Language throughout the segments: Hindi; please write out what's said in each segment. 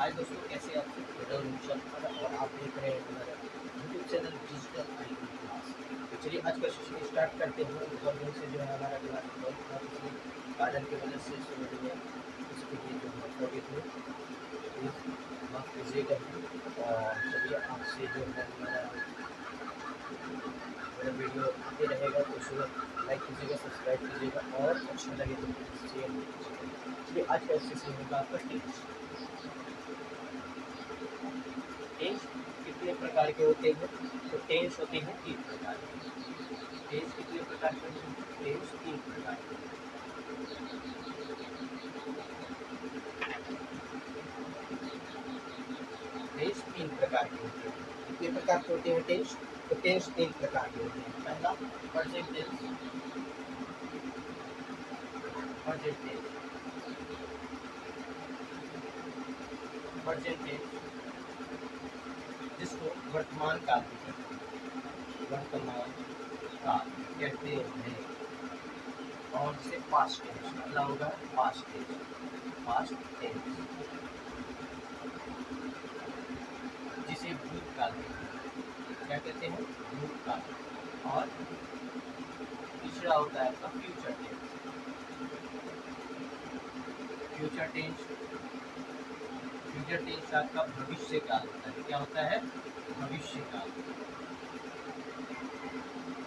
हाय दोस्तों, कैसे हैं आप सब? मेरा नाम शरफत है और आप देख रहे हैं हमारा YouTube channel digital IT class. तो चलिए आज का सेशन स्टार्ट करते हैं। बहुत दिन से जो है हमारा क्लास बंद था, पिछले बादल की वजह से शुरू हुआ, इसके लिए जो है सॉरी थे, प्लीज़ माफ़ कीजिएगा। और चलिए आपसे जो है मेरा वीडियो आते रहेगा तो उसमें लाइक कीजिएगा, सब्सक्राइब कीजिएगा और अच्छा लगे तो शेयर कीजिएगा। चलिए आज का सेशन होगा आपका टेंस कितने प्रकार के होते हैं? तो टेंस होते हैं 3 प्रकार के। टेंस कितने प्रकार के होते हैं? टेंस 3 प्रकार के। टेंस 3 प्रकार के होते हैं। कितने प्रकार के होते हैं टेंस? तो टेंस 3 प्रकार के होते हैं। पहला present tense, present tense, present tense जिसको वर्तमान काल भी कहते हैं, वर्तमान काल कहते हैं। और जिसे पास्ट टेंस, अगला होगा पास्ट टेंस, पास्ट टेंस जिसे भूतकाल कहते हैं। क्या कहते हैं? भूतकाल। और तीसरा होता है आपका future tense. Future tense, future tense आपका भविष्य काल होता है। क्या होता है? भविष्य काल,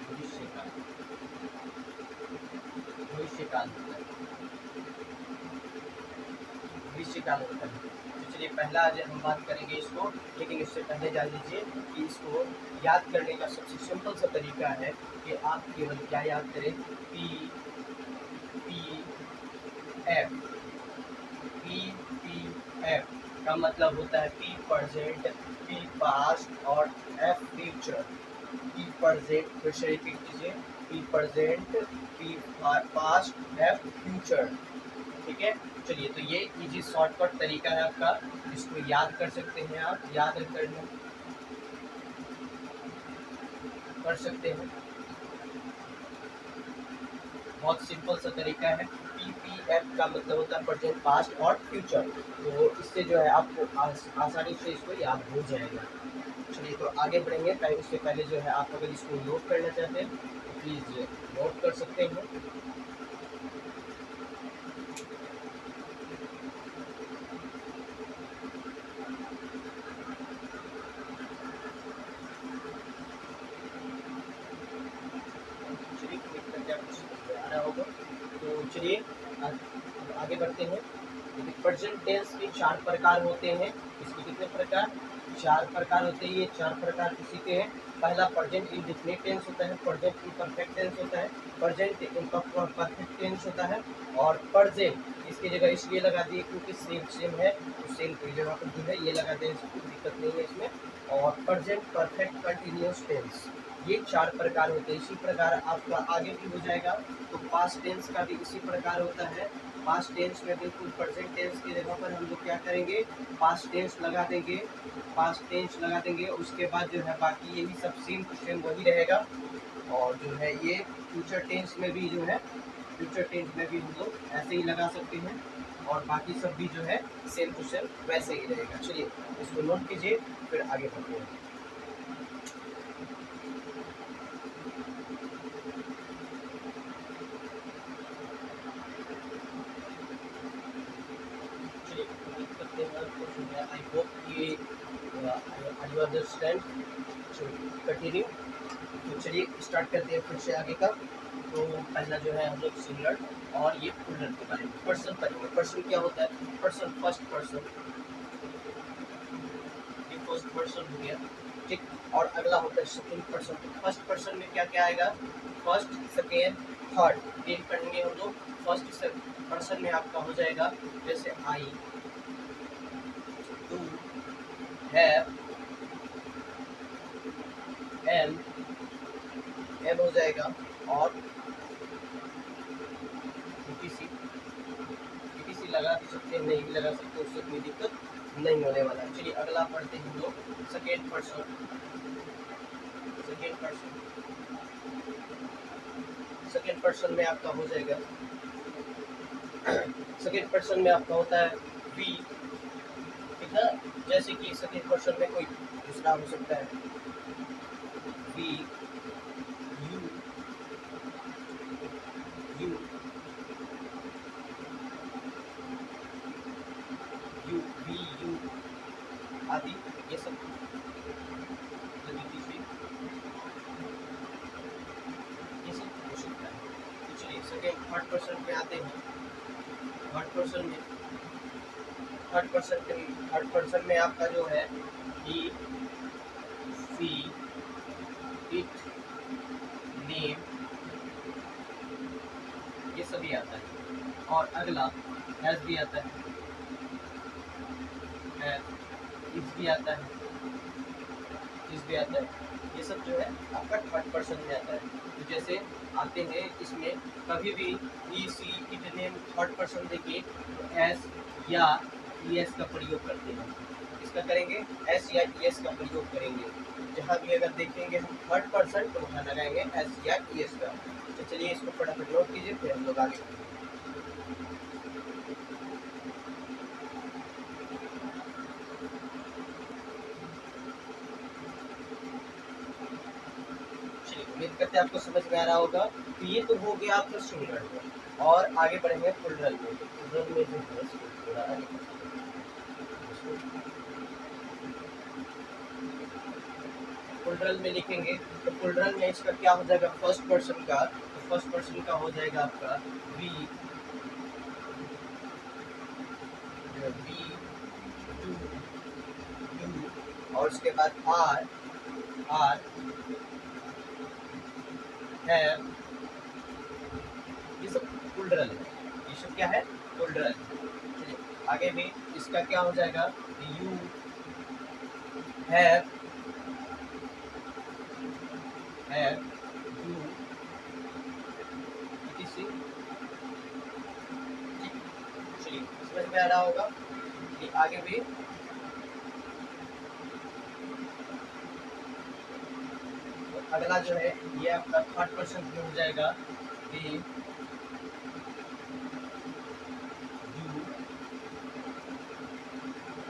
भविष्य काल, भविष्य काल होता है, भविष्य काल होता है। तो चलिए पहला आज हम बात करेंगे इसको, लेकिन इससे पहले जान लीजिए कि इसको याद करने का सबसे सिंपल सा तरीका है कि आप केवल क्या याद करें, P P F. P P F का मतलब होता है पी प्रेजेंट, पी पास्ट और एफ फ्यूचर। पी प्रेजेंट, फिर से रिपीट कीजिए, P present, P past, F future. ठीक है, चलिए तो ये इजी शॉर्टकट तरीका है आपका, इसको याद कर सकते हैं, आप याद करना कर सकते हैं। बहुत सिंपल सा तरीका है। पीपीएफ का मतलब होता है प्रेजेंट, पास्ट और फ्यूचर। तो इससे जो है आपको आसानी से इसको याद हो जाएगा। चलिए तो आगे बढ़ेंगे, पहले उससे पहले जो है आप अगर इसको नोट करना चाहते हैं तो प्लीज़ नोट कर सकते हैं। चलिए क्लिक करके आपको समझ में आ रहा होगा। तो चलिए आगे बढ़ते हैं। प्रेजेंट टेंस के 4 प्रकार होते हैं। इसके कितने प्रकार? 4 प्रकार होते हैं। ये 4 प्रकार किसी के हैं? पहला प्रेजेंट इंडेफिनिट टेंस होता है, प्रेजेंट इम्परफेक्ट टेंस होता है, प्रेजेंट परफेक्ट टेंस होता है और प्रेजेंट इसकी जगह इसलिए लगा दिए क्योंकि सेम सेम है, तो सेम की जगह पर जो है ये लगा दें, कोई दिक्कत नहीं है इसमें। और प्रेजेंट परफेक्ट कंटिन्यूअस टेंस, ये 4 प्रकार होते हैं। इसी प्रकार आपका आगे भी हो जाएगा। तो पास्ट टेंस का भी इसी प्रकार होता है। पास्ट टेंस में बिल्कुल प्रेजेंट टेंस की जगह पर हम लोग क्या करेंगे, पास्ट टेंस लगा देंगे, पास्ट टेंस लगा देंगे। उसके बाद जो है बाकी यही सब सेम टू सेम वही रहेगा। और जो है ये फ्यूचर टेंस में भी जो है, फ्यूचर टेंस में भी हम लोग ऐसे ही लगा सकते हैं और बाकी सब भी जो है सेम टू सेम वैसे ही रहेगा। चलिए इसको नोट कीजिए, फिर आगे बढ़ते हैं। I hope you understand. So continue. तो चलिए स्टार्ट करते हैं फिर से आगे का। तो पहला जो है हम लोग सिंगुलर और ये प्लूरल के बारे में पर्सन पढ़ेंगे। पर्सन क्या होता है? पर्सन फर्स्ट पर्सन, ये फर्स्ट पर्सन हो गया, ठीक। और अगला होता है सेकंड पर्सन। तो फर्स्ट पर्सन में क्या क्या आएगा? फर्स्ट, सेकेंड, थर्ड, तीन पढ़ेंगे हम लोग। फर्स्ट पर्सन में आपका हो जाएगा जैसे आई, डू, हैव, एम, एम हो जाएगा और ईटीसी, ईटीसी लगा भी सकते हैं, नहीं भी लगा सकते, उससे कोई दिक्कत नहीं होने वाला। चलिए अगला पढ़ते हैं हम लोग second person. Second person, second person में आपका हो जाएगा, सेकेंड पर्सन में आपका होता है वी, ठीक ना, जैसे कि सेकंड पर्सन में कोई दूसरा हो सकता है, V U U U V U आदि, ये सब गतिविधि ये सब हो सकता है। तो चलिए सेकेंड थर्ड पर्सन में आते हैं। थर्ड पर्सन में थर्ड पर्सन में आपका जो है ही, सी, इट, नेम, ये सभी आता है। और अगला हैज भी आता है, इस भी आता है, इस भी आता है। ये सब जो है आपका थर्ड पर्सन में आता है। तो जैसे आते हैं इसमें कभी भी he she it name third person देखिए तो एस या ई एस का प्रयोग करते हैं। इसका करेंगे एस या ई एस का प्रयोग करेंगे। जहाँ भी अगर देखेंगे हम थर्ड पर्सन तो वहाँ लगाएंगे एस या ई एस का। तो चलिए इसको फटाफट नोट कीजिए, फिर हम लोग आगे बढ़ेंगे। उम्मीद करते हैं आपको समझ में आ रहा होगा। तो ये तो हो गया आपका सिंगल में, और आगे बढ़ेंगे प्लुरल में। तो प्लुरल में जो है इसको थोड़ा आगे प्लुरल में लिखेंगे तो प्लुरल में इसका क्या हो जाएगा, फर्स्ट पर्सन का, तो फर्स्ट पर्सन का हो जाएगा आपका वी, वी टू यू, और उसके बाद आर, आर है, ये सब प्लुरल है। ये सब क्या है, प्लुरल। चलिए आगे भी इसका क्या हो जाएगा, यू हैव, यू इसी। चलिए समझ में आ रहा होगा। ये आगे भी अगला जो है ये आपका थर्ड पर्सन में हो जाएगा, दे, यू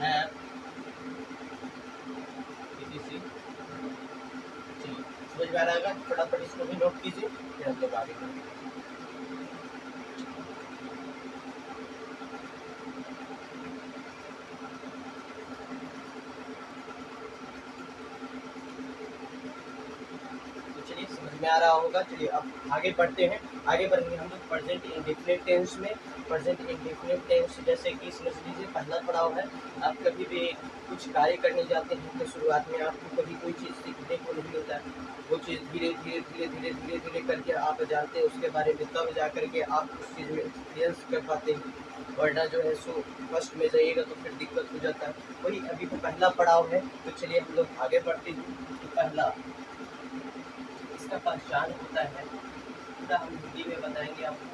हैव, इसी। चलिए समझ में आ रहा होगा, फटाफट इसको भी नोट कीजिए, फिर हम लोग आगे बढ़ेंगे। चलिए समझ में आ रहा होगा। चलिए अब आगे बढ़ते हैं। आगे बढ़ेंगे हम लोग प्रेजेंट इंडेफिनिट टेंस में। प्रेजेंट इंडेफिनिट टेंस जैसे कि समझ लीजिए पहला पड़ाव है, आप कभी भी कुछ कार्य करने जाते हैं तो शुरुआत में आपको कभी कोई चीज़ सीखने को नहीं मिलता है। वो चीज़ धीरे धीरे धीरे धीरे धीरे धीरे करके आप जानते हैं उसके बारे में, तब जा करके आप उस चीज़ में एक्सपीरियंस कर पाते हैं। वरना जो है सो फर्स्ट में जाइएगा तो फिर दिक्कत हो जाता है। वही अभी तो पहला पड़ाव है। तो चलिए हम लोग आगे बढ़ते हैं। तो पहला इसका पहचान होता है, पूरा हम हिंदी में बताएंगे आपको,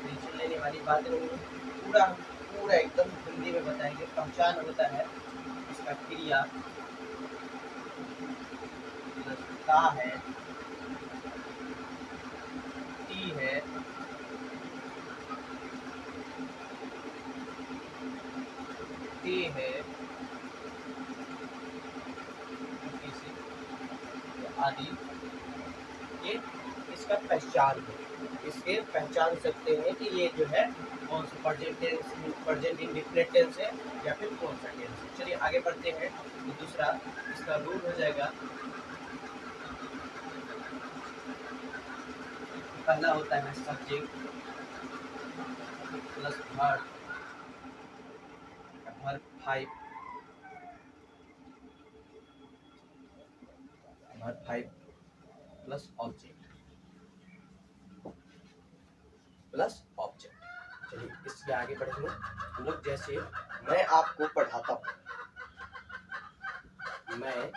टेंशन लेने वाली बात नहीं है। पूरा पूरा एकदम हिंदी में बताएंगे। पहचान होता है इसका क्रिया का है, टी है, ते है, आदि, ये इसका पहचान है। इसके पहचान सकते हैं कि ये जो है कौन सा present tense, present indefinite tense है या फिर कौन सा टेंस है। चलिए आगे बढ़ते हैं। तो दूसरा इसका रूल हो जाएगा, पहला होता है subject plus verb, verb 5, verb 5 plus object, plus object. चलिए इसके आगे बढ़ेंगे हम लोग। जैसे मैं आपको पढ़ाता हूँ, मैं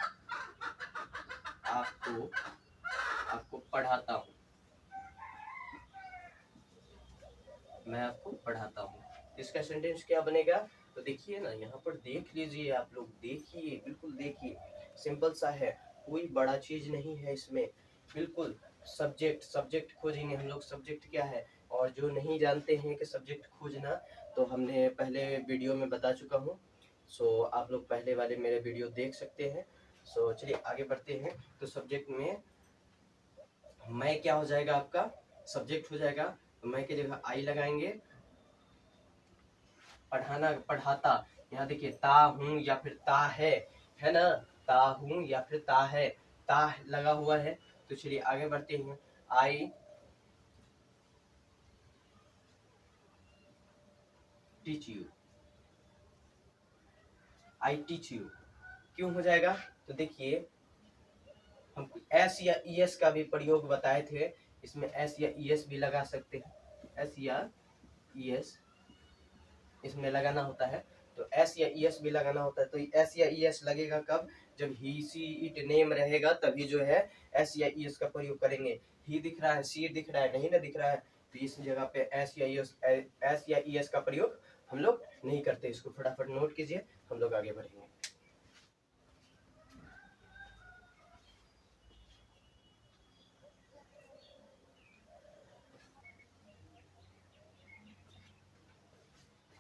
आपको आपको पढ़ाता हूँ, मैं आपको पढ़ाता हूँ। इसका सेंटेंस क्या बनेगा, तो देखिए ना, यहाँ पर देख लीजिए, आप लोग देखिए, बिल्कुल देखिए, सिंपल सा है, कोई बड़ा चीज नहीं है इसमें। बिल्कुल सब्जेक्ट, सब्जेक्ट खोजेंगे हम लोग। सब्जेक्ट क्या है, और जो नहीं जानते हैं कि सब्जेक्ट खोजना, तो हमने पहले वीडियो में बता चुका हूँ। सो आप लोग पहले वाले मेरे वीडियो देख सकते हैं। सो चलिए आगे बढ़ते हैं। तो सब्जेक्ट में मैं क्या हो जाएगा, आपका सब्जेक्ट हो जाएगा, तो मैं की जगह आई लगाएंगे। पढ़ाना, पढ़ाता, यहाँ देखिए ता हूँ या फिर ता है ना, ता हूँ या फिर ता है, ता लगा हुआ है। तो चलिए आगे बढ़ते हैं। I teach you, I teach you क्यों हो जाएगा, तो देखिए हम एस या ई एस का भी प्रयोग बताए थे, इसमें एस या ई एस भी लगा सकते हैं, एस या ई एस इसमें लगाना होता है। तो एस या ई एस भी लगाना होता है। तो एस या ई एस लगेगा कब, जब ही सी इट नेम रहेगा तभी जो है एस या ई एस का प्रयोग करेंगे। ही दिख रहा है, सी दिख रहा है, नहीं ना दिख रहा है, तो इस जगह पे एस या ई एस का प्रयोग हम लोग नहीं करते। इसको फटाफट नोट कीजिए, हम लोग आगे बढ़ेंगे।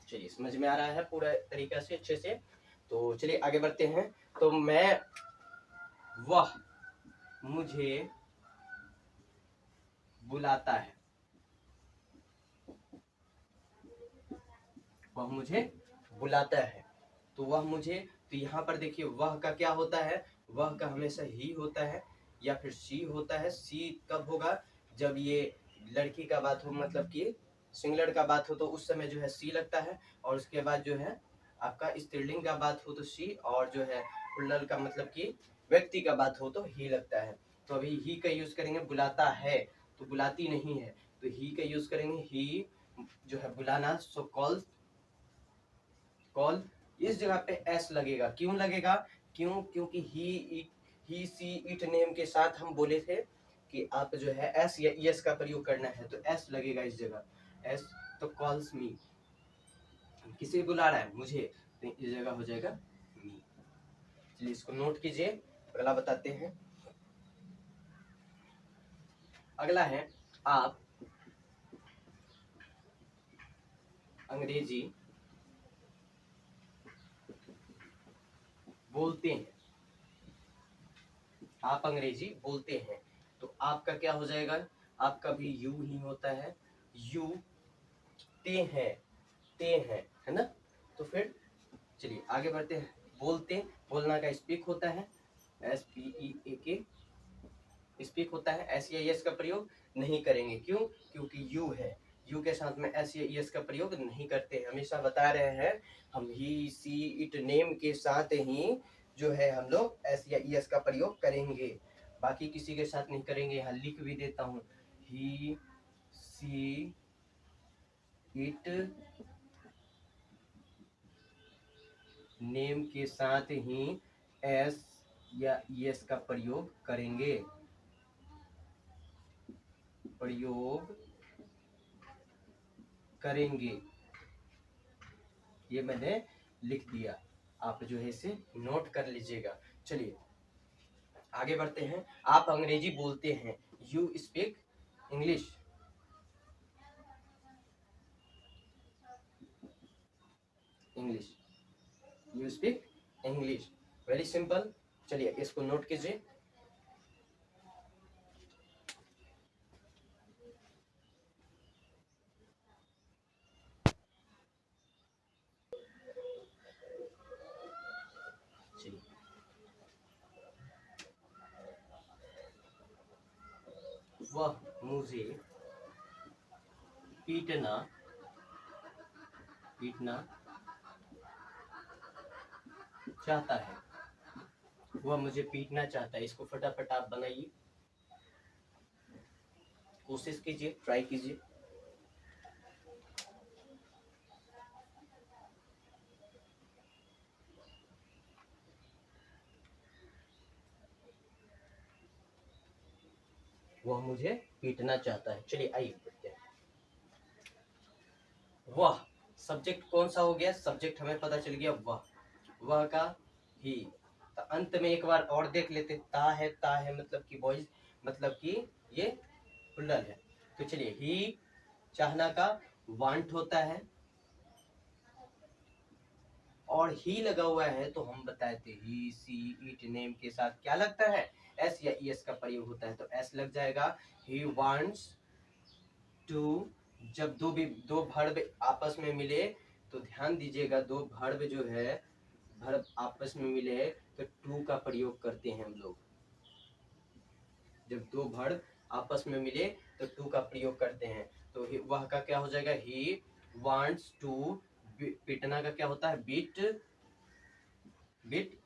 चलिए समझ में आ रहा है पूरा तरीका से अच्छे से। तो चलिए आगे बढ़ते हैं। तो मैं, वह मुझे बुलाता है, वह मुझे बुलाता है। तो वह मुझे, तो यहाँ पर देखिए वह का क्या होता है, वह का हमेशा ही होता है या फिर सी होता है। सी कब होगा, जब ये लड़की का बात हो, मतलब कि सिंगुलर का बात हो तो उस समय जो है सी लगता है। और उसके बाद जो है आपका स्त्रीलिंग का बात हो तो सी, और जो है प्लुरल का मतलब कि व्यक्ति का बात हो तो ही लगता है। तो अभी ही का यूज करेंगे, बुलाता है तो बुलाती नहीं है, तो ही का यूज करेंगे, ही जो है बुलाना। सो कॉल, कॉल इस जगह पे एस लगेगा, क्यों लगेगा, क्यों, क्योंकि ही सी इट नेम के साथ हम बोले थे कि आप जो है एस या एस का प्रयोग करना है, तो एस लगेगा इस जगह, एस। तो कॉल्स मी, किसे बुला रहा है, मुझे, तो इस जगह हो जाएगा मी। चलिए इसको नोट कीजिए, अगला बताते हैं। अगला है, आप अंग्रेजी बोलते हैं, आप अंग्रेजी बोलते हैं। तो आपका क्या हो जाएगा, आपका भी यू ही होता है, यू ते हैं, ते हैं, है ना। तो फिर चलिए आगे बढ़ते हैं। बोलते, बोलना का स्पीक होता है, एस पी ई ए के, स्पीक होता है। एस या एस का प्रयोग नहीं करेंगे, क्यों, क्योंकि यू है, यू के साथ में एस या एस का प्रयोग नहीं करते। हमेशा बता रहे हैं हम ही सी इट नेम के साथ ही जो है हम लोग एस या एस का प्रयोग करेंगे, बाकी किसी के साथ नहीं करेंगे। यहाँ लिख भी देता हूँ, ही सी इट नेम के साथ ही एस या एस का प्रयोग करेंगे, प्रयोग करेंगे। ये मैंने लिख दिया, आप जो है इसे नोट कर लीजिएगा। चलिए आगे बढ़ते हैं। आप अंग्रेजी बोलते हैं, you speak English, English, you speak English, very simple. चलिए इसको नोट कीजिए। चलिए, वह मुझे पीटना, पीटना चाहता है, वह मुझे पीटना चाहता है। इसको फटाफट आप बनाइए, कोशिश कीजिए, ट्राई कीजिए। वह मुझे पीटना चाहता है। चलिए आइए बढ़ते हैं। वह सब्जेक्ट कौन सा हो गया, सब्जेक्ट हमें पता चल गया वह, वह का ही। तो अंत में एक बार और देख लेते, ता है मतलब कि बॉयज, मतलब कि ये प्लुरल है। तो चलिए ही चाहना का वांट होता है, और ही लगा हुआ है तो हम बताए थे ही सी इट नेम के साथ क्या लगता है, एस या ईएस का प्रयोग होता है, तो एस लग जाएगा। He wants to. जब दो वर्ब आपस में मिले तो ध्यान दीजिएगा, दो वर्ब जो है वर्ब आपस में मिले तो टू का प्रयोग करते हैं हम लोग। जब दो वर्ब आपस में मिले तो टू का प्रयोग करते हैं, तो वह का क्या हो जाएगा, ही वांट्स टू। पीटना का क्या होता है, बीट। बीट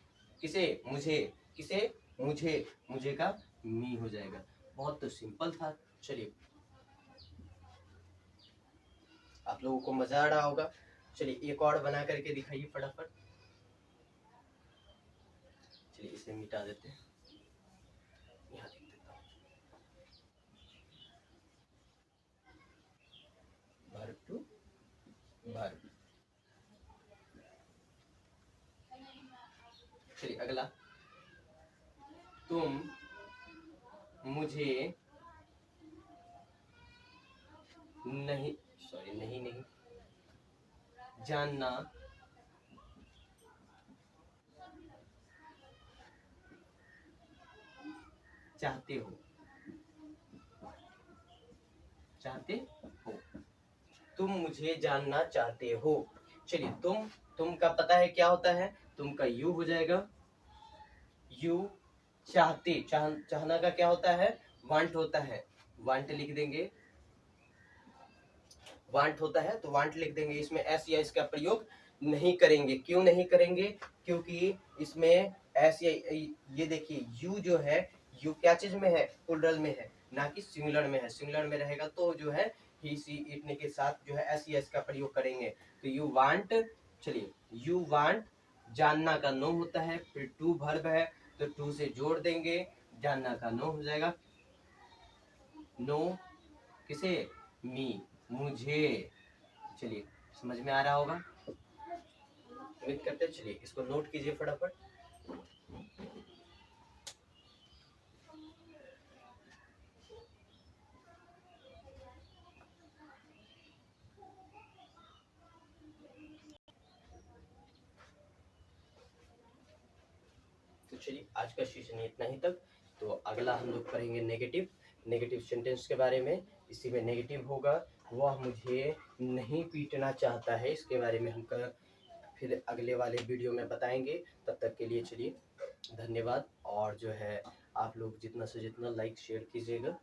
किसे, मुझे। किसे, मुझे। मुझे का मी हो जाएगा। बहुत तो सिंपल था। चलिए, आप लोगों को मजा आ रहा होगा। चलिए एक और बना करके दिखाइए फटाफट। चलिए इसे मिटा देते हैं, यहाँ लिख देता हूँ वर्ब टू वर्ब। चलिए अगला, तुम मुझे नहीं, सॉरी नहीं नहीं, जानना चाहते हो। चाहते हो, तुम मुझे जानना चाहते हो। चलिए तुम का पता है क्या होता है, तुम का यू हो जाएगा। यू चाहते, चाहना का क्या होता है, वांट होता है। वांट लिख देंगे, वांट होता है तो वांट लिख देंगे। इसमें एस या इसका प्रयोग नहीं करेंगे। क्यों नहीं करेंगे, क्योंकि इसमें एस या, ये देखिए यू जो है, यू क्या चीज में है, प्लुरल में है, ना कि सिंगुलर में है। सिंगुलर में रहेगा तो जो है ही सी इट के साथ जो है एस या इसका प्रयोग करेंगे। तो यू वांट, चलिए यू वांट, जानना का नो होता है, फिर टू वर्ब है तो टू से जोड़ देंगे, जानना का नो हो जाएगा। नो किसे, मी, मुझे। चलिए समझ में आ रहा होगा, उम्मीद करते हैं। चलिए इसको नोट कीजिए फटाफट। तो चलिए आज का सेशन इतना ही तक। तो अगला हम लोग पढ़ेंगे नेगेटिव, नेगेटिव सेंटेंस के बारे में। इसी में नेगेटिव होगा, वह मुझे नहीं पीटना चाहता है, इसके बारे में हम फिर अगले वाले वीडियो में बताएंगे। तब तक के लिए चलिए धन्यवाद। और जो है आप लोग जितना से जितना लाइक शेयर कीजिएगा।